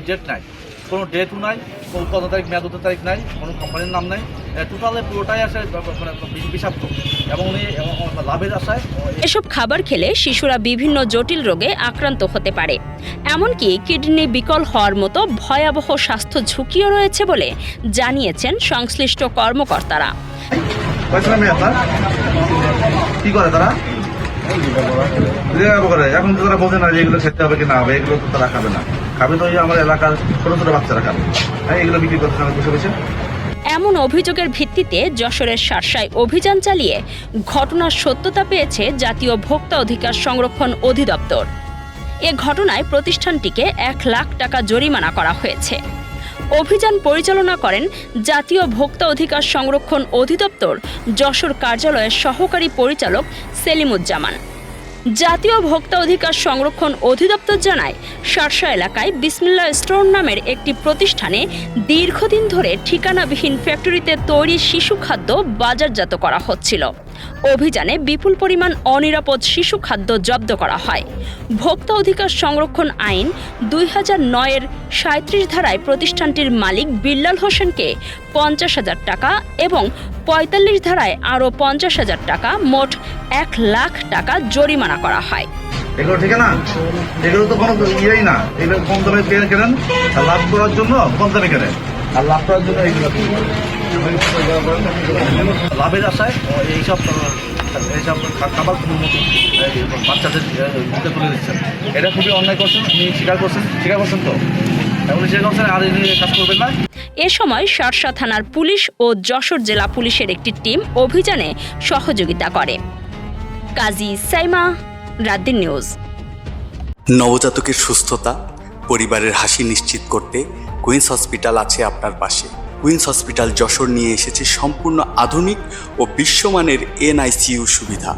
Date নাই, কোনো ডেটও নাই, কোনো 15 তারিখ মেয়াদ তারিখ নাই, কোনো কোম্পানির নাম নাই, টোটালে পুরোটাই আসে মানে বিষাক্ত এবং উনি লাভের আশায়। এসব খাবার খেলে শিশুরা বিভিন্ন জটিল রোগে আক্রান্ত হতে পারে, এমনকি কিডনি বিকল হওয়ার মতো ভয়াবহ স্বাস্থ্য ঝুঁকিও রয়েছে বলে জানিয়েছেন সংশ্লিষ্ট কর্মকর্তারা। কি করে তারা? এখন তো তারা বোঝে না যে এগুলো খেতে হবে কি না হবে, এগুলো তো তারা খাবে না, খাবে তো আমার এলাকার ছোট ছোট বাচ্চারা খাবে, এগুলো বিক্রি করতে হবে বসে বসে। এমন অভিযোগের ভিত্তিতে যশোরের শার্শায় অভিযান চালিয়ে ঘটনার সত্যতা পেয়েছে জাতীয় ভোক্তা অধিকার সংরক্ষণ অধিদপ্তর। এ ঘটনায় প্রতিষ্ঠানটিকে 1 লাখ টাকা জরিমানা করা হয়েছে। অভিযান পরিচালনা করেন জাতীয় ভোক্তা অধিকার সংরক্ষণ অধিদপ্তর যশোর কার্যালয়ের সহকারী পরিচালক সেলিমুজ্জামান। জাতীয় ভোক্তা অধিকার সংরক্ষণ অধিদপ্তর জানায়, শার্শা এলাকায় বিসমিল্লাহ স্টোর নামের একটি প্রতিষ্ঠানে দীর্ঘদিন ধরে ঠিকানাবিহীন ফ্যাক্টরিতে তৈরি শিশু খাদ্য বাজারজাত করা হচ্ছিল। অভিযানে বিপুল পরিমাণ অনিরাপদ শিশু খাদ্য জব্দ করা হয়। ভোক্তা অধিকার সংরক্ষণ আইন 2009-এর 37 ধারায় প্রতিষ্ঠানটির মালিক বিল্লাল হোসেনকে 50,000 টাকা এবং 45 ধারায় আরও 50,000 টাকা, মোট 1 লাখ টাকা জরিমানা করা হয়। এগুলো ঠিক না, এগুলো তো কোনো ইয়েই না, এগুলো কম দামে কেনেন, আর লাভ করার জন্য কম দামে কেনেন, আর লাভ করার জন্য এইগুলো লাভের আশায় এইসব খাবার বাচ্চাদের মুখে তুলে দিচ্ছেন। এটা খুবই অন্যায় করছেন, উনি স্বীকার করছেন তো, উনি স্বীকার করছেন, আর এই কাজ করবেন না। এ সময় শার্শা থানার পুলিশ ও যশোর জেলা পুলিশের একটি টিম অভিযানে সহযোগিতা করে। কাজী সাইমা, রাতদিন নিউজ। নবজাতকের সুস্থতা, পরিবারের হাসি নিশ্চিত করতে কুইন্স হসপিটাল আছে আপনার পাশে। কুইন্স হসপিটাল যশোর নিয়ে এসেছে সম্পূর্ণ আধুনিক ও বিশ্বমানের NICU সুবিধা।